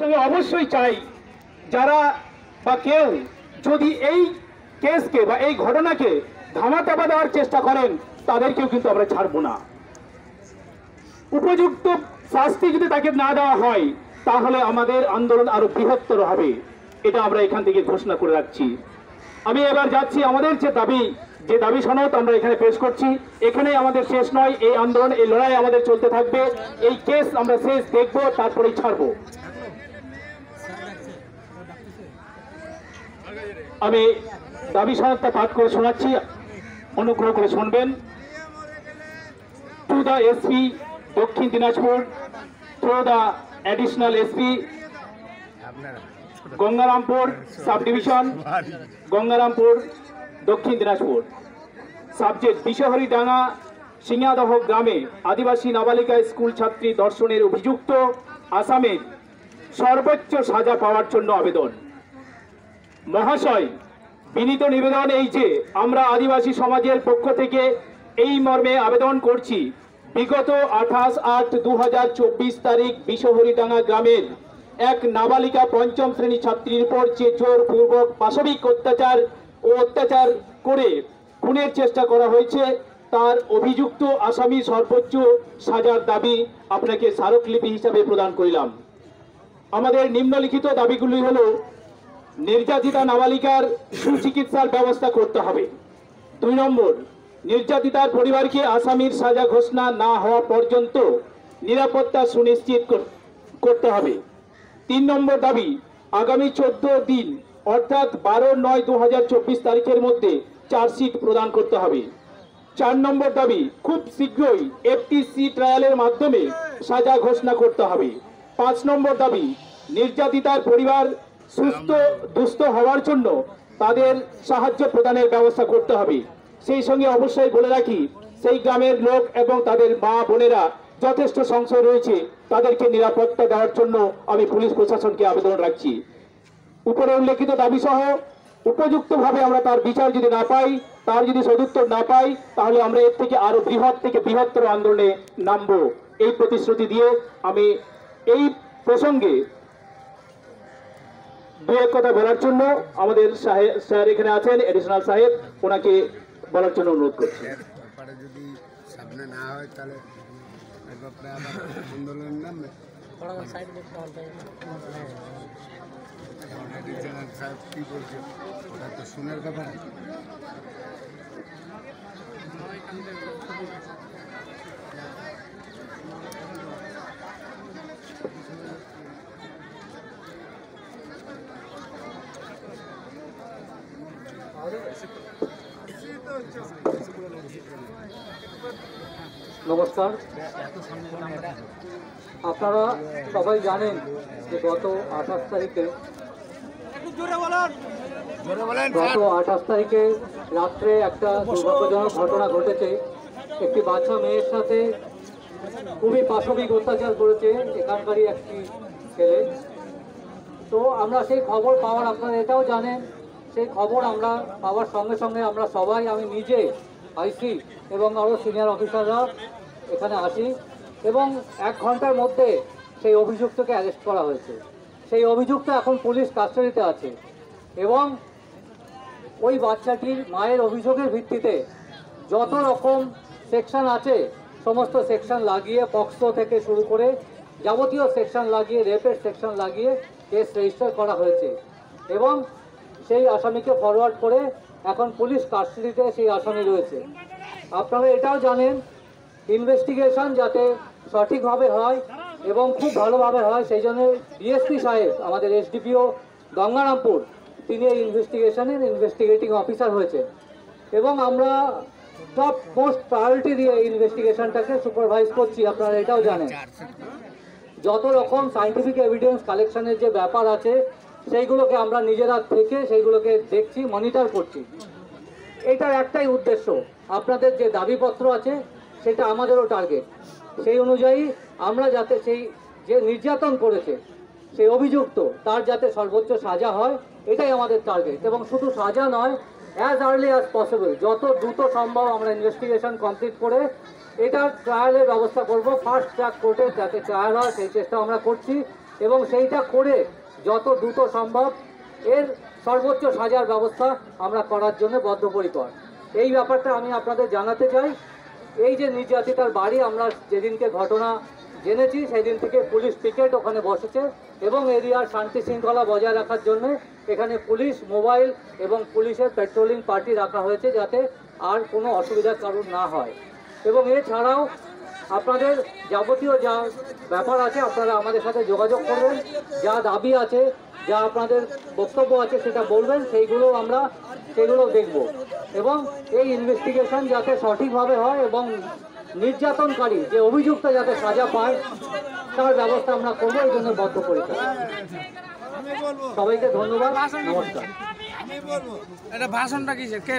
সঙ্গে অবশ্যই চাই যারা বা কেউ যদি এই কেসকে বা এই ঘটনাকে ধামাচাপা দেওয়ার চেষ্টা করেন তাদেরকেও কিন্তু আমরা ছাড়বো না। উপযুক্ত শাস্তি যদি তাকে না দেওয়া হয় তাহলে আমাদের আন্দোলন আরো বৃহত্তর হবে, এটা আমরা এখান থেকে ঘোষণা করে রাখছি। আমি এবার যাচ্ছি আমাদের যে দাবি সনদ আমরা এখানে পেশ করছি, এখানেই আমাদের শেষ নয়। এই আন্দোলন, এই লড়াই আমাদের চলতে থাকবে। এই কেস আমরা শেষ দেখব, তারপরেই ছাড়বো। আমি দাবি সনদটা পাঠ করে শোনাচ্ছি, অনুগ্রহ করে শুনবেন। টু দ্য এসপি দক্ষিণ Dinajpur, through the additional SP Gangarampur sub division, Gangarampur দক্ষিণ দিনাজপুর। সাবজেক্ট: বিশহরিডাঙ্গা সিংহাদহ গ্রামে আদিবাসী নাবালিকা স্কুল ছাত্রী ধর্ষণের অভিযুক্ত আসামের সর্বোচ্চ সাজা পাওয়ার জন্য আবেদন। মহাশয়, বিনীত নিবেদন এই যে আমরা আদিবাসী সমাজের পক্ষ থেকে এই মর্মে আবেদন করছি, বিগত 28/8/2024 তারিখ বিশহরিডাঙ্গা গ্রামের এক নাবালিকা পঞ্চম শ্রেণী ছাত্রীর উপর যে জোরপূর্বক পাশবিক অত্যাচার করে খুনের চেষ্টা করা হয়েছে, তার অভিযুক্ত আসামি সর্বোচ্চ সাজার দাবি আপনাকে স্মারকলিপি হিসাবে প্রদান করিলাম। আমাদের নিম্নলিখিত দাবিগুলি হলো: নির্যাতিতা নাবালিকার সুচিকিৎসার ব্যবস্থা করতে হবে। 2 নম্বর, নির্যাতিতার পরিবারকে আসামির সাজা ঘোষণা না হওয়া পর্যন্ত নিরাপত্তা সুনিশ্চিত করতে হবে। 3 নম্বর দাবি, আগামী 14 দিন অর্থাৎ 12/9/2024 তারিখের মধ্যে চার্জশিট প্রদান করতে হবে। 4 নম্বর দাবি, খুব শীঘ্রই এফটিসি ট্রায়ালের মাধ্যমে সাজা ঘোষণা করতে হবে। 5 নম্বর দাবি, নির্যাতিতার পরিবার সুস্থ হওয়ার জন্য তাদের সাহায্য প্রদানের ব্যবস্থা করতে হবে। সেই সঙ্গে অবশ্যই বলে রাখি, সেই গ্রামের লোক এবং তাদের মা বোনেরা যথেষ্ট সংশয় রয়েছে, তাদেরকে নিরাপত্তা দেওয়ার জন্য আমি পুলিশ প্রশাসনকে আবেদন রাখছি। উপরে উল্লেখিত দাবি সহ উপযুক্তভাবে আমরা তার বিচার যদি না পাই, তার যদি সদুত্তর না পাই, তাহলে আমরা এর থেকে আরো বৃহত্তর আন্দোলনে নামবো, এই প্রতিশ্রুতি দিয়ে আমি এই প্রসঙ্গে দু এক কথা বলার জন্য আমাদের স্যার এখানে আছেন, এডিশনাল সাহেব, ওনাকে বলার জন্য অনুরোধ করছি। যদি সামনে না হয় তাহলে আন্দোলন নামবে। সাহেব কি বলছে ওটা তো শোনার ব্যাপার। নমস্কার, আপনারা সবাই জানেন যে গত 28 তারিখে রাত্রে একটা দুর্ভাগ্যজনক ঘটনা ঘটেছে। একটি বাচ্চা মেয়ের সাথে খুবই পাশবিক অত্যাচার করেছে এখানকারই একটি ছেলে। তো আমরা সেই খবর পাওয়ার, আপনারা এটাও জানেন, সেই খবর আমরা পাওয়ার সঙ্গে সঙ্গে আমরা সবাই, আমি নিজে, আইসি এবং আরও সিনিয়র অফিসাররা এখানে আসি এবং 1 ঘন্টার মধ্যে সেই অভিযুক্তকে অ্যারেস্ট করা হয়েছে। সেই অভিযুক্ত এখন পুলিশ কাস্টাডিতে আছে এবং ওই বাচ্চাটির মায়ের অভিযোগের ভিত্তিতে যত রকম সেকশন আছে সমস্ত সেকশন লাগিয়ে, পক্সো থেকে শুরু করে যাবতীয় সেকশন লাগিয়ে, রেপের সেকশন লাগিয়ে কেস রেজিস্টার করা হয়েছে এবং সেই আসামিকে ফরওয়ার্ড করে এখন পুলিশ কাস্টাডিতে সেই আসামি রয়েছে। আপনারা এটাও জানেন, ইনভেস্টিগেশন যাতে সঠিকভাবে হয় এবং খুব ভালোভাবে হয়, সেই জন্য ডিএসপি সাহেব, আমাদের এসডিপিও গঙ্গারামপুর, তিনি এই ইনভেস্টিগেটিং অফিসার হয়েছেন এবং আমরা টপ মোস্ট প্রায়োরিটি দিয়ে ইনভেস্টিগেশনটাকে সুপারভাইজ করছি। আপনারা এটাও জানেন, যত রকম সায়েন্টিফিক এভিডেন্স কালেকশনের যে ব্যাপার আছে সেইগুলোকে আমরা নিজেরা থেকে সেইগুলোকে দেখছি, মনিটর করছি। এটার একটাই উদ্দেশ্য, আপনাদের যে দাবিপত্র আছে সেটা আমাদেরও টার্গেট। সেই অনুযায়ী আমরা যাতে সেই যে নির্যাতন করেছে সেই অভিযুক্ত, তার যাতে সর্বোচ্চ সাজা হয়, এটাই আমাদের টার্গেট। এবং শুধু সাজা নয়, অ্যাজ আর্লি অ্যাজ পসিবল, যত দ্রুত সম্ভব আমরা ইনভেস্টিগেশন কমপ্লিট করে এটার ট্রায়ালের ব্যবস্থা করব। ফার্স্ট ট্র্যাক কোর্টে যাতে ট্রায়াল হয় সেই চেষ্টা আমরা করছি এবং সেইটা করে যত দ্রুত সম্ভব এর সর্বোচ্চ সাজার ব্যবস্থা আমরা করার জন্য বদ্ধপরিকর। এই ব্যাপারটা আমি আপনাদের জানাতে চাই। এই যে নির্যাতিতার বাড়ি, আমরা যেদিনকে ঘটনা জেনেছি সেই দিন থেকে পুলিশ পিকেট ওখানে বসেছে এবং এরিয়ার শান্তি শৃঙ্খলা বজায় রাখার জন্য এখানে পুলিশ মোবাইল এবং পুলিশের পেট্রোলিং পার্টি রাখা হয়েছে যাতে আর কোনো অসুবিধা কারণ না হয়। এবং এছাড়াও আপনাদের যাবতীয় যা ব্যাপার আছে আপনারা আমাদের সাথে যোগাযোগ করবেন, যা দাবি আছে, যা আপনাদের বক্তব্য আছে সেটা বলবেন, সেগুলো দেখব এবং এই ইনভেস্টিগেশন যাতে সঠিকভাবে হয় এবং নির্যাতনকারী যে অভিযুক্ত যাতে সাজা পায় তার ব্যবস্থা আমরা করবো, এই জন্য বদ্ধপরিকর। সবাইকে ধন্যবাদ, নমস্কার। এটা ভাষণটা কিসের? কে